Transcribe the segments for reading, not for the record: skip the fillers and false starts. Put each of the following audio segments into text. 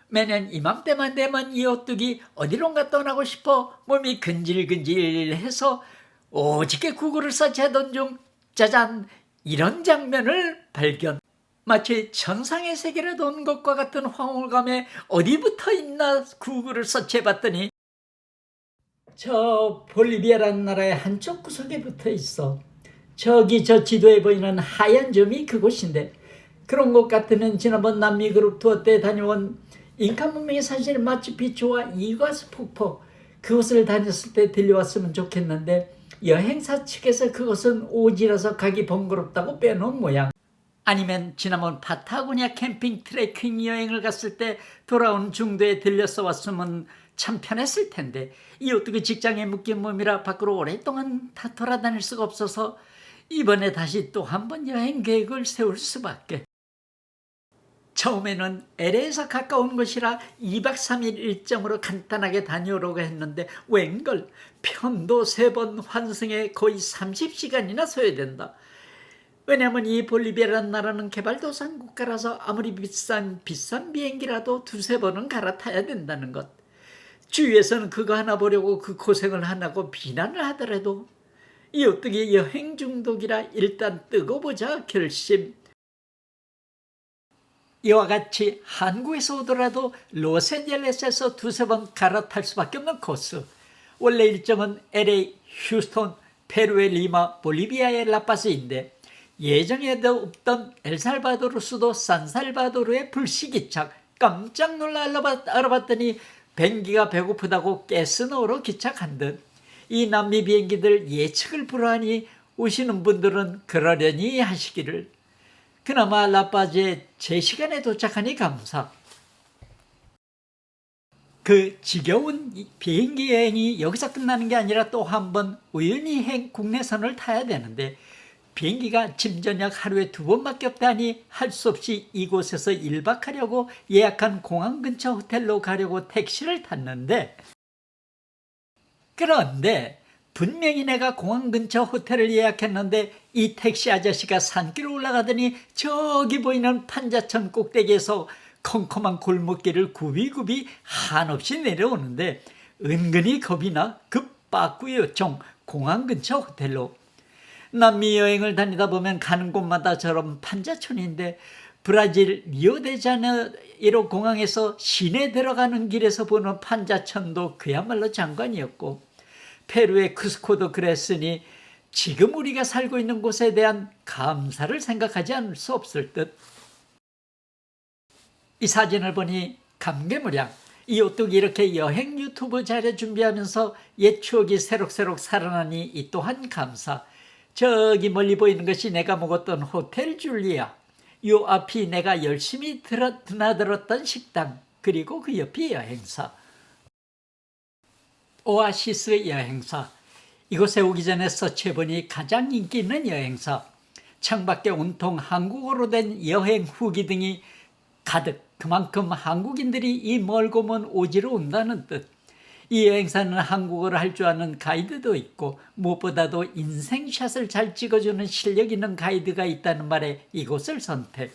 매년 이맘때만 되면 이 오뚜기 어디론가 떠나고 싶어 몸이 근질근질해서 오직게 구글을 서치하던 중 짜잔, 이런 장면을 발견. 마치 천상의 세계로 온 것과 같은 황홀감에 어디 붙어 있나 구글을 서치해봤더니 저 볼리비아라는 나라의 한쪽 구석에 붙어 있어. 저기 저 지도에 보이는 하얀 점이 그곳인데, 그런 것 같으면 지난번 남미 그룹 투어 때 다녀온 잉카 문명의 사실 마추픽추와 이과수 폭포, 그곳을 다녔을 때 들려왔으면 좋겠는데 여행사 측에서 그것은 오지라서 가기 번거롭다고 빼놓은 모양. 아니면 지난번 파타고니아 캠핑 트레킹 여행을 갔을 때 돌아온 중도에 들렸어 왔으면 참 편했을 텐데, 이 어떻게 직장에 묶인 몸이라 밖으로 오랫동안 다 돌아다닐 수가 없어서 이번에 다시 또 한 번 여행 계획을 세울 수밖에. 처음에는 LA에서 가까운 곳이라 2박 3일 일정으로 간단하게 다녀오려고 했는데 웬걸 편도 3번 환승에 거의 30시간이나 소요된다. 왜냐하면 이 볼리비아라는 나라는 개발도상 국가라서 아무리 비싼 비행기라도 2-3번은 갈아타야 된다는 것. 주위에서는 그거 하나 보려고 그 고생을 하나고 비난을 하더라도 이 어떻게 여행 중독이라 일단 뜨고 보자 결심. 이와 같이 한국에서 오더라도 로스앤젤레스에서 2-3번 갈아탈 수밖에 없는 코스. 원래 일정은 LA, 휴스턴, 페루의 리마, 볼리비아의 라파스인데 예정에도 없던 엘살바도르 수도 산살바도르의 불시기착. 깜짝 놀라 알아봤더니 비행기가 배고프다고 가스노로 기착한 듯. 이 남미 비행기들 예측을 불허하니 오시는 분들은 그러려니 하시기를. 그나마 라파즈에 제 시간에 도착하니 감사. 그 지겨운 비행기 여행이 여기서 끝나는 게 아니라 또 한 번 우연히 국내선을 타야 되는데 비행기가 짐 저녁 하루에 2번밖에 없다니 할 수 없이 이곳에서 1박하려고 예약한 공항 근처 호텔로 가려고 택시를 탔는데, 그런데 분명히 내가 공항 근처 호텔을 예약했는데 이 택시 아저씨가 산길을 올라가더니 저기 보이는 판자천 꼭대기에서 컴컴한 골목길을 굽이굽이 한없이 내려오는데 은근히 겁이 나 급 빠꾸 요청 공항 근처 호텔로. 남미 여행을 다니다 보면 가는 곳마다 저런 판자촌인데 브라질 리오데자네이로 공항에서 시내 들어가는 길에서 보는 판자촌도 그야말로 장관이었고, 페루의 쿠스코도 그랬으니 지금 우리가 살고 있는 곳에 대한 감사를 생각하지 않을 수 없을 듯. 이 사진을 보니 감개무량. 이 오뚝이 이렇게 여행 유튜브 자료 준비하면서 옛 추억이 새록새록 살아나니 이 또한 감사. 저기 멀리 보이는 것이 내가 묵었던 호텔 줄리아, 요 앞이 내가 열심히 드나들었던 식당, 그리고 그 옆이 여행사. 오아시스 여행사. 이곳에 오기 전에 서치해보니 가장 인기 있는 여행사. 창밖에 온통 한국어로 된 여행 후기 등이 가득. 그만큼 한국인들이 이 멀고 먼 오지로 온다는 뜻. 이 여행사는 한국어를 할 줄 아는 가이드도 있고 무엇보다도 인생샷을 잘 찍어주는 실력 있는 가이드가 있다는 말에 이곳을 선택.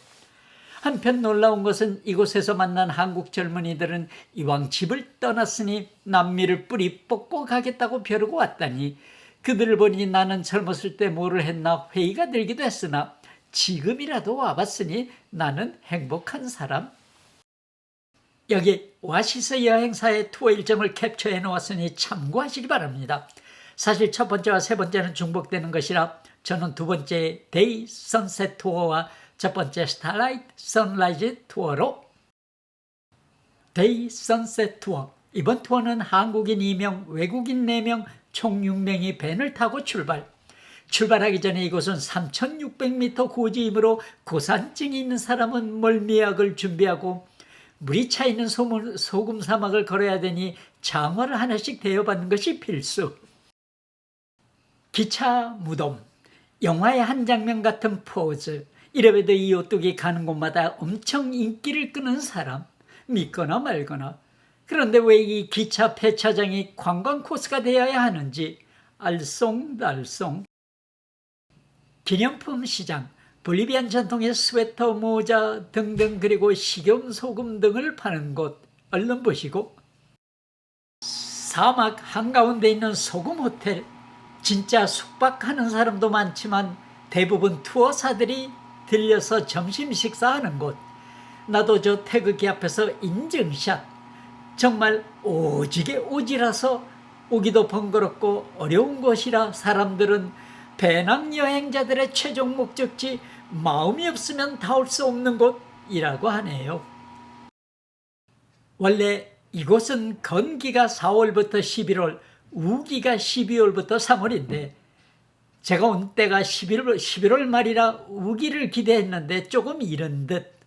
한편 놀라운 것은 이곳에서 만난 한국 젊은이들은 이왕 집을 떠났으니 남미를 뿌리 뽑고 가겠다고 벼르고 왔다니, 그들을 보니 나는 젊었을 때 뭐를 했나 회의가 들기도 했으나 지금이라도 와봤으니 나는 행복한 사람. 여기 오아시스 여행사의 투어 일정을 캡처해 놓았으니 참고하시기 바랍니다. 사실 첫 번째와 세 번째는 중복되는 것이라 저는 두 번째 데이 선셋 투어와 첫 번째 스타라이트 선라이즈 투어로. 데이 선셋 투어. 이번 투어는 한국인 2명, 외국인 4명, 총 6명이 밴을 타고 출발하기 전에 이곳은 3,600m 고지이므로 고산증이 있는 사람은 멀미약을 준비하고, 물이 차 있는 소금 사막을 걸어야 되니 장화를 하나씩 대여받는 것이 필수. 기차 무덤. 영화의 한 장면 같은 포즈. 이래봬도 이 오뚝이 가는 곳마다 엄청 인기를 끄는 사람. 믿거나 말거나. 그런데 왜 이 기차 폐차장이 관광 코스가 되어야 하는지 알쏭달쏭. 기념품 시장. 볼리비안 전통의 스웨터, 모자 등등 그리고 식용 소금 등을 파는 곳 얼른 보시고 사막 한가운데 있는 소금 호텔 진짜 숙박하는 사람도 많지만 대부분 투어사들이 들려서 점심 식사하는 곳 나도 저 태극기 앞에서 인증샷 정말 오지게 오지라서 오기도 번거롭고 어려운 곳이라 사람들은 배낭여행자들의 최종 목적지 마음이 없으면 닿을 수 없는 곳이라고 하네요. 원래 이곳은 건기가 4월부터 11월, 우기가 12월부터 3월인데 제가 온 때가 11월 말이라 우기를 기대했는데 조금 이른 듯.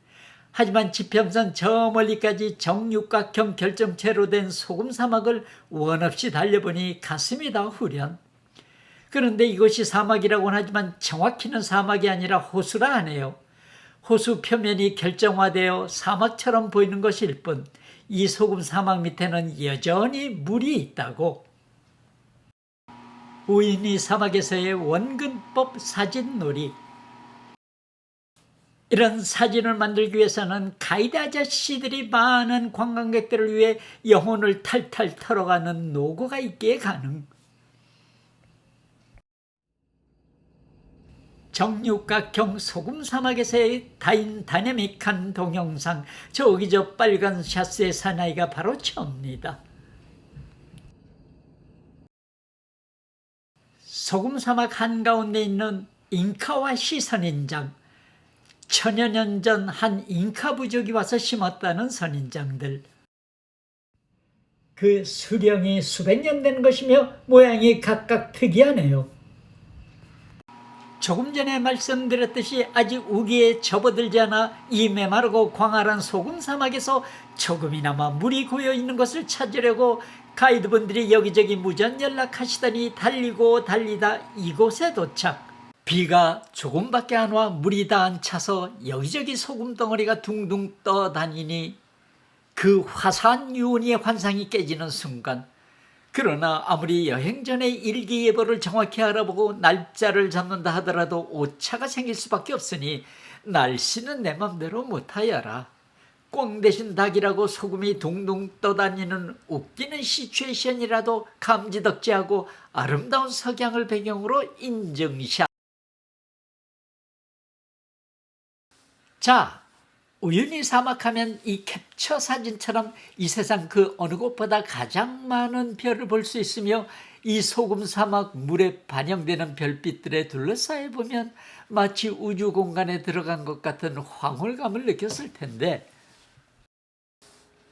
하지만 지평선 저 멀리까지 정육각형 결정체로 된 소금 사막을 원 없이 달려보니 가슴이 다 후련. 그런데 이곳이 사막이라고는 하지만 정확히는 사막이 아니라 호수라 하네요. 호수 표면이 결정화되어 사막처럼 보이는 것일 뿐 이 소금 사막 밑에는 여전히 물이 있다고. 우유니 사막에서의 원근법 사진놀이. 이런 사진을 만들기 위해서는 가이드 아저씨들이 많은 관광객들을 위해 영혼을 탈탈 털어가는 노고가 있기에 가능. 정육각형 소금 사막에서의 다이내믹한 동영상, 저기 저 빨간 샤스의 사나이가 바로 저입니다. 소금 사막 한가운데 있는 잉카와시 선인장, 천여 년 전 한 잉카 부족이 와서 심었다는 선인장들. 그 수령이 수백 년 된 것이며 모양이 각각 특이하네요. 조금 전에 말씀드렸듯이 아직 우기에 접어들지 않아 이 메마르고 광활한 소금 사막에서 조금이나마 물이 고여있는 것을 찾으려고 가이드분들이 여기저기 무전 연락하시더니 달리고 달리다 이곳에 도착. 비가 조금밖에 안 와 물이 다 안 차서 여기저기 소금 덩어리가 둥둥 떠다니니 그 화사한 유운의 환상이 깨지는 순간, 그러나 아무리 여행 전에 일기예보를 정확히 알아보고 날짜를 잡는다 하더라도 오차가 생길 수밖에 없으니 날씨는 내 맘대로 못하여라. 꽝 대신 닭이라고 소금이 둥둥 떠다니는 웃기는 시츄에이션이라도 감지덕지하고 아름다운 석양을 배경으로 인증샷. 자, 우유니 사막하면 이 캡처 사진처럼 이 세상 그 어느 곳보다 가장 많은 별을 볼 수 있으며 이 소금 사막 물에 반영되는 별빛들에 둘러싸여 보면 마치 우주 공간에 들어간 것 같은 황홀감을 느꼈을 텐데,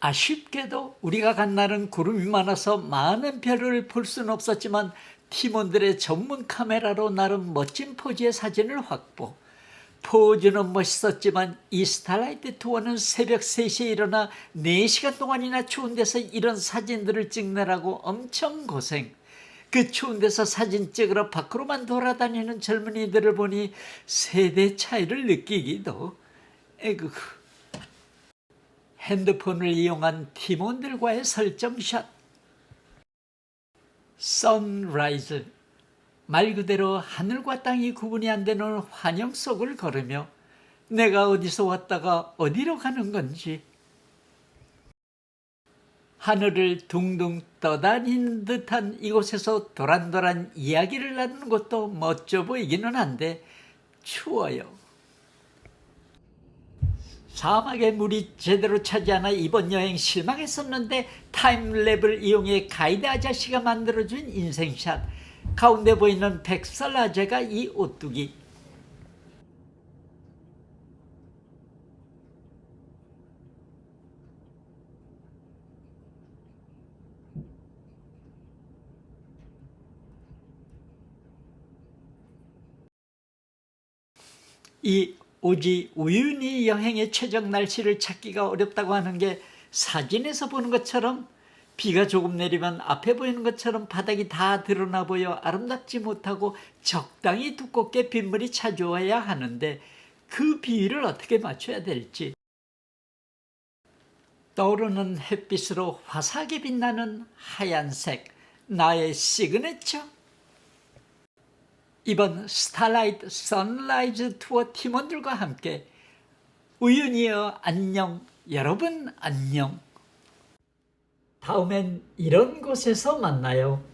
아쉽게도 우리가 간 날은 구름이 많아서 많은 별을 볼 수는 없었지만 팀원들의 전문 카메라로 나름 멋진 포즈의 사진을 확보. 포즈는 멋있었지만 이 스타라이트 투어는 새벽 3시에 일어나 4시간 동안이나 추운 데서 이런 사진들을 찍느라고 엄청 고생. 그 추운 데서 사진 찍으러 밖으로만 돌아다니는 젊은이들을 보니 세대 차이를 느끼기도. 에그. 핸드폰을 이용한 팀원들과의 설정샷. 선라이즈. 말 그대로 하늘과 땅이 구분이 안 되는 환영 속을 걸으며 내가 어디서 왔다가 어디로 가는 건지, 하늘을 둥둥 떠다니는 듯한 이곳에서 도란도란 이야기를 나누는 것도 멋져 보이기는 한데 추워요. 사막에 물이 제대로 차지 않아 이번 여행 실망했었는데 타임랩을 이용해 가이드 아저씨가 만들어준 인생샷. 가운데 보이는 백설 아재가 이 오뚜기. 이 오지 우유니 여행의 최적 날씨를 찾기가 어렵다고 하는 게 사진에서 보는 것처럼 비가 조금 내리면 앞에 보이는 것처럼 바닥이 다 드러나 보여 아름답지 못하고 적당히 두껍게 빗물이 차주어야 하는데 그 비율을 어떻게 맞춰야 될지. 떠오르는 햇빛으로 화사하게 빛나는 하얀색, 나의 시그니처. 이번 스타라이트 선라이즈 투어 팀원들과 함께 우윤이여 안녕, 여러분 안녕. 다음엔 이런 곳에서 만나요.